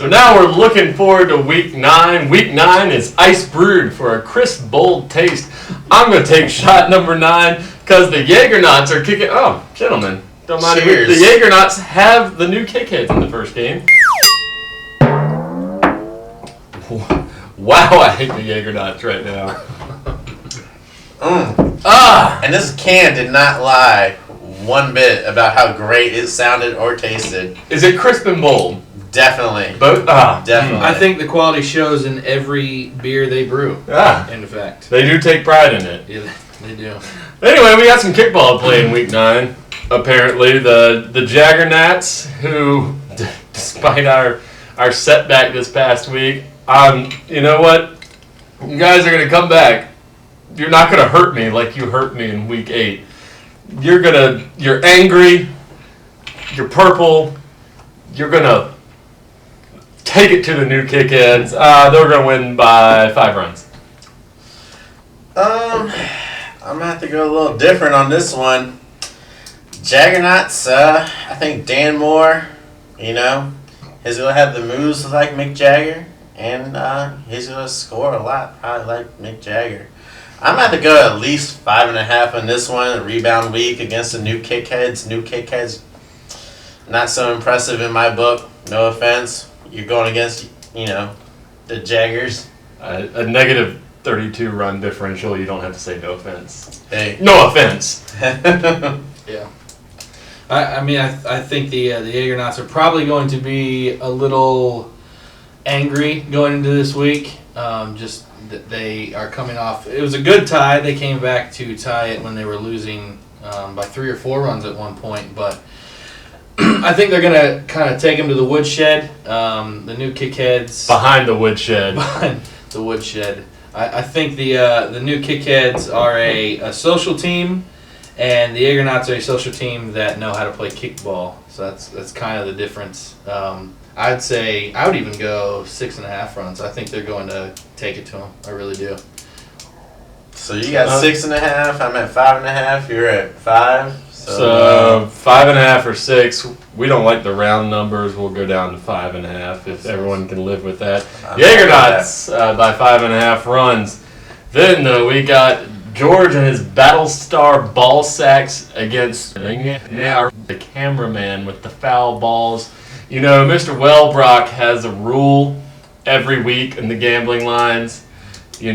So now we're looking forward to Week 9. Week 9 is ice brewed for a crisp, bold taste. I'm going to take shot number 9 because the Jagernauts are kicking... Oh, gentlemen, don't mind it. The Jagernauts have the new Kickheads in the first game. Wow, I hate the Jagernauts right now. And this can did not lie one bit about how great it sounded or tasted. Is it crisp and bold? Definitely. Both? Definitely. I think the quality shows in every beer they brew. In fact. They do take pride in it. Yeah, they do. Anyway, we got some kickball to play in Week 9. Apparently, the Jagernauts, who, despite our setback this past week, you know what? You guys are going to come back. You're not going to hurt me like you hurt me in Week 8. You're angry. You're purple. You're going to take it to the new Kickheads. They're going to win by 5 runs. I'm going to have to go a little different on this one. Jagernauts, I think Dan Moore, he's going to have the moves like Mick Jagger, and he's going to score a lot, probably like Mick Jagger. I'm going to have to go at least 5.5 on this one. A rebound week against the new Kickheads. New Kickheads, not so impressive in my book. No offense. You're going against, the Jaggers. A negative 32 run differential. You don't have to say no offense. Hey. No offense. Yeah. I think the Jagernauts are probably going to be a little angry going into this week. Just that they are coming off. It was a good tie. They came back to tie it when they were losing by 3 or 4 runs at one point. But I think they're going to kind of take them to the woodshed. The new Kickheads. Behind the woodshed. Behind the woodshed. I think the new Kickheads are a social team. And the Jagernauts are a social team that know how to play kickball. So that's kind of the difference. I'd say I would even go 6.5 runs. I think they're going to take it to them. I really do. So you got 6.5. I'm at 5.5. You're at 5. So 5.5 or 6. We don't like the round numbers. We'll go down to 5.5 if everyone can live with that. Jagernauts by 5.5 runs. Then we got George and his Battlestar Ballsacks against the cameraman with the foul balls. Mr. Wellbrock has a rule every week in the gambling lines. You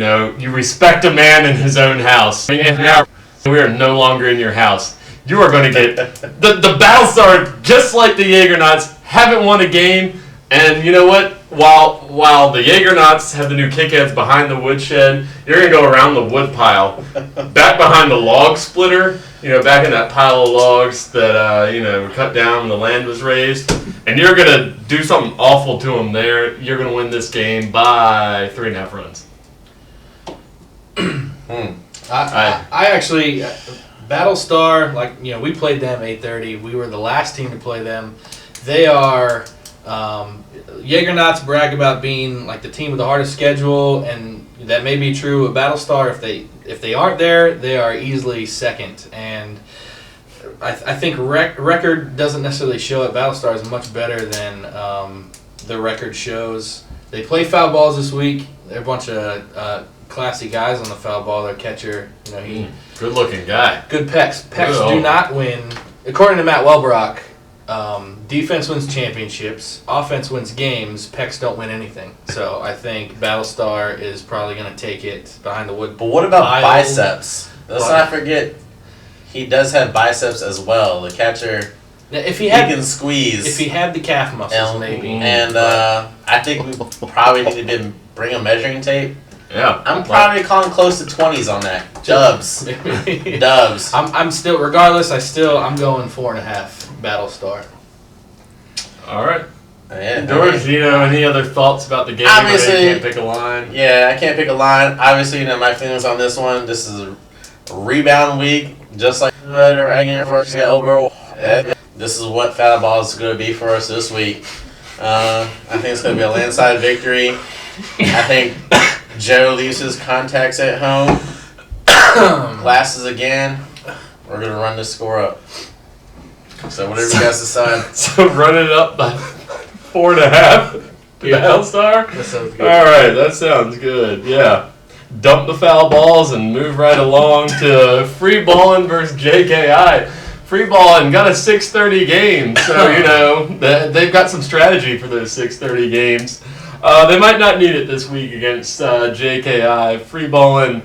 respect a man in his own house. We are no longer in your house. You are going to get... The Battlestar, just like the Jagernauts, haven't won a game. And you know what? While the Jagernauts have the new Kickheads behind the woodshed, you're going to go around the wood pile, back behind the log splitter, back in that pile of logs that, were cut down when the land was raised, and you're going to do something awful to them there. You're going to win this game by 3.5 runs. I actually, Battlestar, we played them 8:30. We were the last team to play them. They are... Jagernauts brag about being like the team with the hardest schedule, and that may be true with Battlestar. If they aren't there, they are easily second. And I think record doesn't necessarily show it. Battlestar is much better than the record shows. They play foul balls this week. They're a bunch of classy guys on the foul ball. Their catcher, good looking guy. Good pecs. Pecs do not win, according to Matt Wellbrock. Defense wins championships, offense wins games, Pecs don't win anything. So I think Battlestar is probably going to take it behind the wood. But what about biceps? Let's not forget, he does have biceps as well. The catcher, if he can squeeze. If he had the calf muscles, maybe. And I think we probably need to bring a measuring tape. Yeah. I'm probably calling close to 20s on that. Dubs. Dubs. I'm still, regardless, I'm going 4.5 Battlestar. All right. Yeah, George, any other thoughts about the game? Obviously, you can't pick a line. Yeah, I can't pick a line. Obviously, my feelings on this one. This is a rebound week, just like this is what foul ball is going to be for us this week. I think it's going to be a landslide victory. I think Joe leaves his contacts at home. Glasses again. We're going to run this score up. So whatever you guys decide. So run it up by 4.5. Yeah. Battlestar? That sounds good. All right, that sounds good. Yeah. Dump the foul balls and move right along to free balling versus JKI. Free balling got a 6:30 game, so you know they've got some strategy for those 6:30 games. They might not need it this week against JKI. Free balling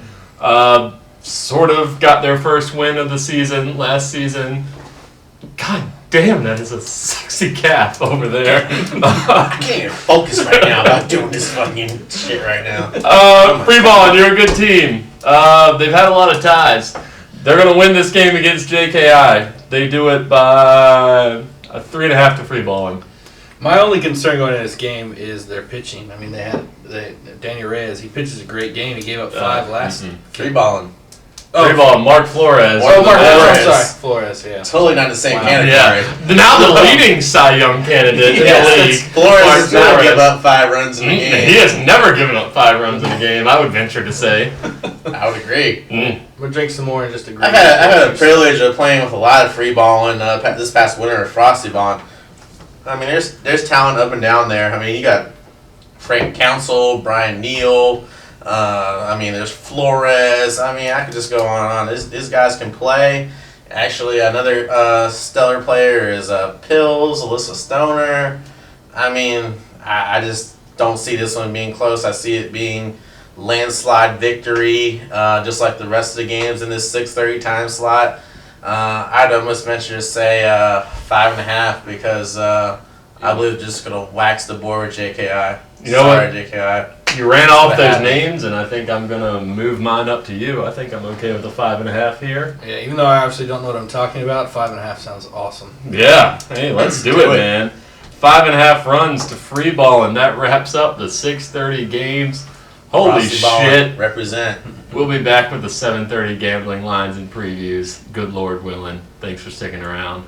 sort of got their first win of the season last season. God damn, that is a sexy calf over there. I can't even focus right now about doing this fucking shit right now. Free balling, you're a good team. They've had a lot of ties. They're going to win this game against JKI. They do it by a 3.5 to free balling. My only concern going into this game is their pitching. I mean, Daniel Reyes. He pitches a great game. He gave up 5 last. Free balling. Free balling, Mark Flores. Mark Flores. Flores. I'm sorry, Flores. Yeah. Totally not the same Wow. category. Yeah. Now the leading Cy Young candidate in the league. Flores Mark does not Flores. give up 5 runs in a game. He has never given up 5 runs in a game, I would venture to say. I would agree. We'll drink some more and just agree. I've had a privilege of playing with a lot of free balling this past winter of frosty balling. I mean, there's talent up and down there. I mean, you got Frank Council, Brian Neal. I mean, there's Flores. I mean, I could just go on and on. These guys can play. Actually, another stellar player is Pills, Alyssa Stoner. I mean, I just don't see this one being close. I see it being landslide victory, just like the rest of the games in this 6:30 time slot. I'd almost venture to say 5.5 because I believe they're just going to wax the board with JKI. You know Sorry, what? JKI. You ran off those Bad. names, and I think I'm going to move mine up to you. I think I'm okay with the 5.5 here. Yeah, even though I obviously don't know what I'm talking about, 5.5 sounds awesome. Yeah. Hey, let's do it, man. 5.5 runs to free ball, and that wraps up the 6:30 games. Holy Frosty balling, shit. represent. We'll be back with the 7:30 gambling lines and previews. Good Lord willing. Thanks for sticking around.